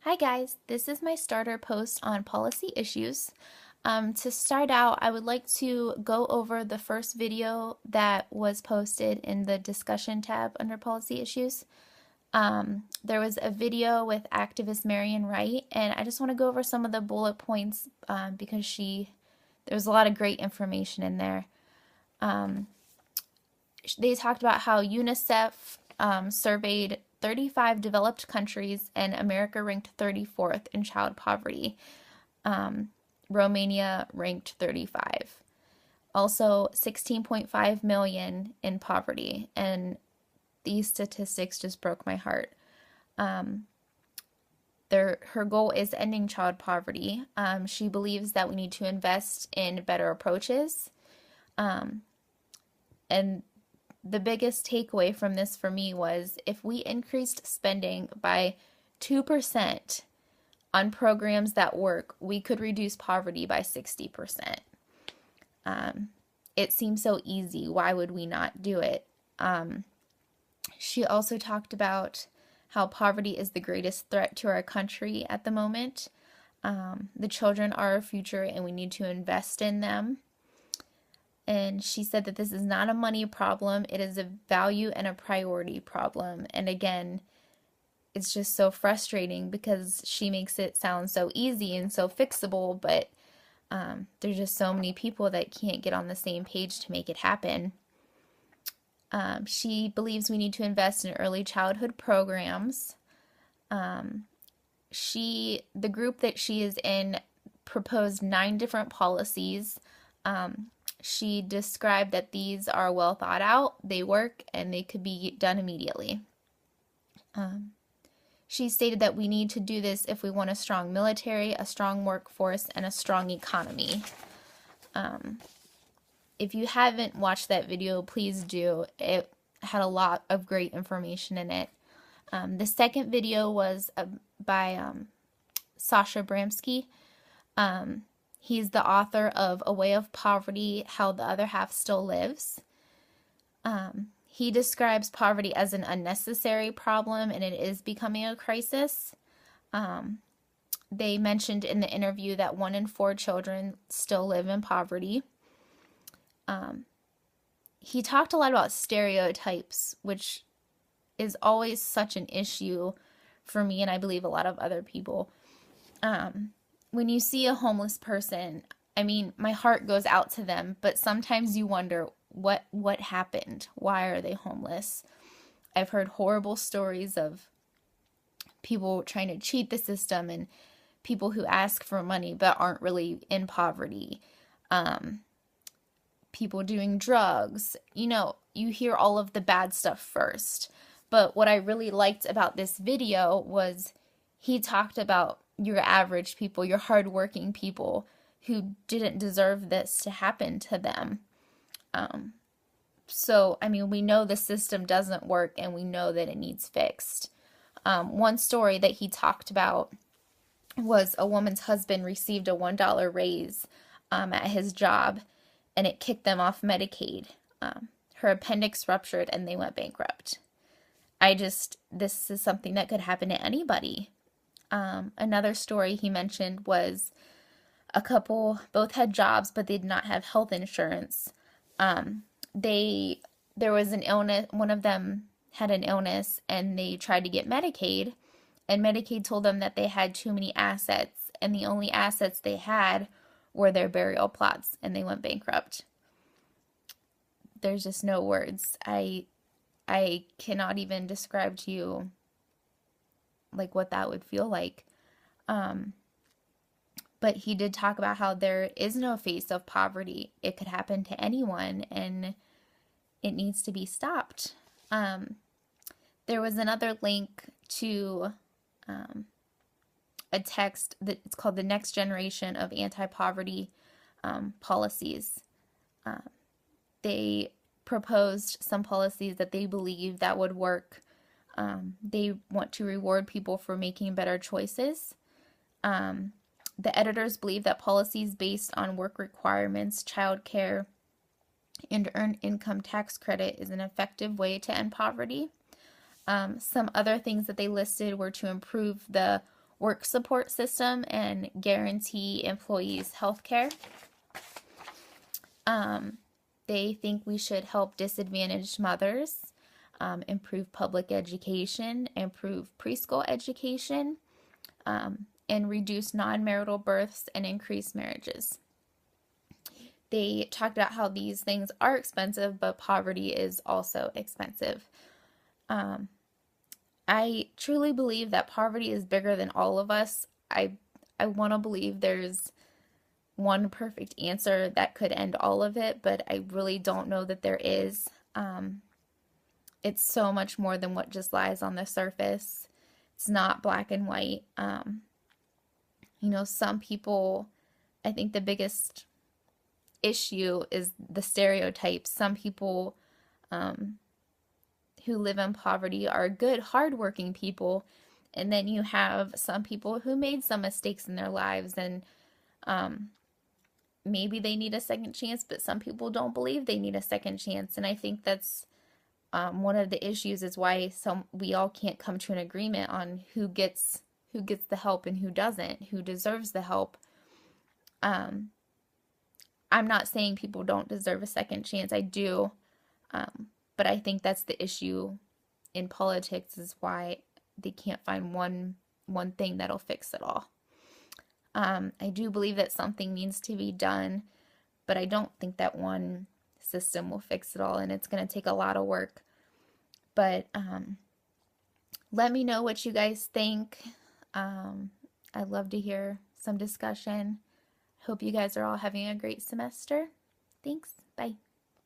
Hi guys, this is my starter post on policy issues. To start out, I would like to go over the first video that was posted in the discussion tab under policy issues. There was a video with activist Marian Wright, and I just want to go over some of the bullet points because there was a lot of great information in there. They talked about how UNICEF surveyed 35 developed countries, and America ranked 34th in child poverty. Romania ranked 35. Also, 16.5 million in poverty, and these statistics just broke my heart. Her goal is ending child poverty. She believes that we need to invest in better approaches. And the biggest takeaway from this for me was if we increased spending by 2% on programs that work, we could reduce poverty by 60%. It seems so easy. Why would we not do it? She also talked about how poverty is the greatest threat to our country at the moment. The children are our future and we need to invest in them. And she said that this is not a money problem, it is a value and a priority problem. And again, it's just so frustrating because she makes it sound so easy and so fixable, but there's just so many people that can't get on the same page to make it happen. She believes we need to invest in early childhood programs. The group that she is in proposed 9 different policies. She described that these are well thought out, they work, and they could be done immediately. She stated that we need to do this if we want a strong military, a strong workforce, and a strong economy. If you haven't watched that video, please do. It had a lot of great information in it. The second video was by Sasha Bramsky. He's the author of A Way of Poverty, How the Other Half Still Lives. He describes poverty as an unnecessary problem, and it is becoming a crisis. They mentioned in the interview that 1 in 4 children still live in poverty. He talked a lot about stereotypes, which is always such an issue for me, and I believe a lot of other people. When you see a homeless person, I mean, my heart goes out to them, but sometimes you wonder what happened? Why are they homeless? I've heard horrible stories of people trying to cheat the system and people who ask for money but aren't really in poverty. People doing drugs. You hear all of the bad stuff first. But what I really liked about this video was he talked about your average people, your hardworking people who didn't deserve this to happen to them. So, I mean, we know the system doesn't work and we know that it needs fixed. One story that he talked about was a woman's husband received a $1 raise at his job, and it kicked them off Medicaid. Her appendix ruptured and they went bankrupt. This is something that could happen to anybody. Another story he mentioned was a couple both had jobs, but they did not have health insurance. There was an illness, one of them had an illness, and they tried to get Medicaid, and Medicaid told them that they had too many assets, and the only assets they had were their burial plots, and they went bankrupt. There's just no words. I cannot even describe to you like what that would feel like. But he did talk about how there is no face of poverty. It could happen to anyone, and it needs to be stopped. There was another link to a text that it's called The Next Generation of Anti-Poverty Policies. They proposed some policies that they believe that would work. They want to reward people for making better choices. The editors believe that policies based on work requirements, childcare, and earned income tax credit is an effective way to end poverty. Some other things that they listed were to improve the work support system and guarantee employees health care. They think we should help disadvantaged mothers, improve public education, improve preschool education, and reduce non-marital births and increase marriages. They talked about how these things are expensive, but poverty is also expensive. I truly believe that poverty is bigger than all of us. I want to believe there's one perfect answer that could end all of it, but I really don't know that there is. It's so much more than what just lies on the surface. It's not black and white. Some people, I think the biggest issue is the stereotypes. Some people who live in poverty are good, hardworking people, and then you have some people who made some mistakes in their lives, and maybe they need a second chance, but some people don't believe they need a second chance. And I think that's one of the issues, is why we all can't come to an agreement on who gets the help and who doesn't, who deserves the help. I'm not saying people don't deserve a second chance. I do. But I think that's the issue in politics, is why they can't find one thing that'll fix it all. I do believe that something needs to be done, but I don't think that one system will fix it all, and it's going to take a lot of work. But let me know what you guys think. I'd love to hear some discussion. Hope you guys are all having a great semester. Thanks. Bye.